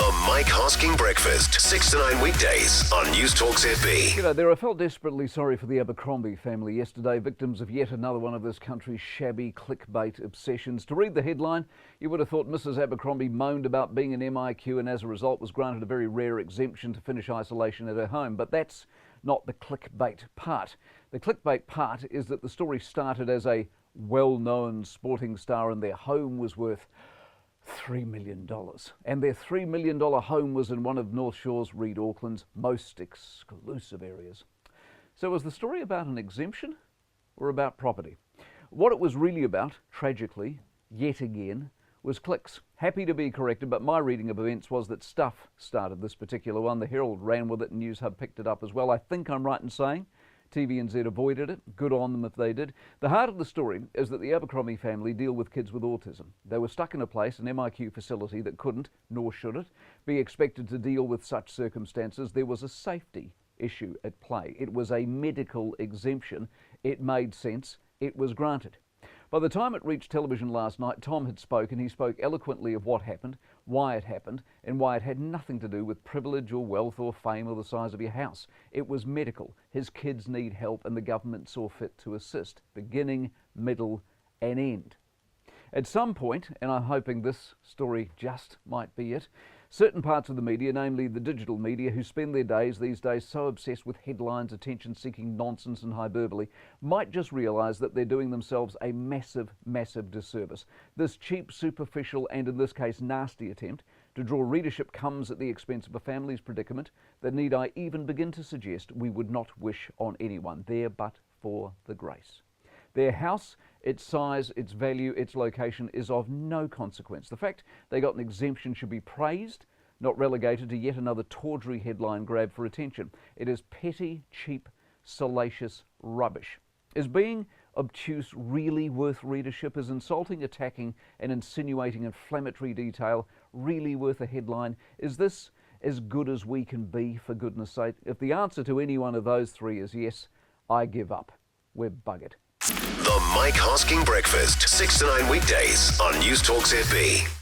The Mike Hosking Breakfast, 6 to 9 weekdays on Newstalk ZB. G'day there. I felt desperately sorry for the Abercrombie family yesterday, victims of yet another one of this country's shabby clickbait obsessions. To read the headline, you would have thought Mrs. Abercrombie moaned about being an MIQ and as a result was granted a very rare exemption to finish isolation at her home. But that's not the clickbait part. The clickbait part is that the story started as a well-known sporting star and their home was worth $3 million. And their $3 million home was in one of North Shore's Reed Auckland's most exclusive areas. So was the story about an exemption or about property? What it was really about, tragically, yet again, was clicks. Happy to be corrected, but my reading of events was that Stuff started this particular one. The Herald ran with it and News Hub picked it up as well. I think I'm right in saying TVNZ avoided it. Good on them if they did. The heart of the story is that the Abercrombie family deal with kids with autism. They were stuck in a place, an MIQ facility, that couldn't, nor should it, be expected to deal with such circumstances. There was a safety issue at play. It was a medical exemption. It made sense. It was granted. By the time it reached television last night, Tom had spoken. He spoke eloquently of what happened, why it happened, and why it had nothing to do with privilege or wealth or fame or the size of your house. It was medical. His kids need help and the government saw fit to assist, beginning, middle and end. At some point, and I'm hoping this story just might be it, certain parts of the media, namely the digital media, who spend their days these days so obsessed with headlines, attention-seeking nonsense and hyperbole, might just realise that they're doing themselves a massive, massive disservice. This cheap, superficial and in this case nasty attempt to draw readership comes at the expense of a family's predicament that need I even begin to suggest we would not wish on anyone, there but for the grace. Their house, its size, its value, its location is of no consequence. The fact they got an exemption should be praised, not relegated to yet another tawdry headline grab for attention. It is petty, cheap, salacious rubbish. Is being obtuse really worth readership? Is insulting, attacking and insinuating inflammatory detail really worth a headline? Is this as good as we can be, for goodness sake? If the answer to any one of those three is yes, I give up. We're buggered. The Mike Hosking Breakfast, 6 to 9 weekdays on Newstalk ZB.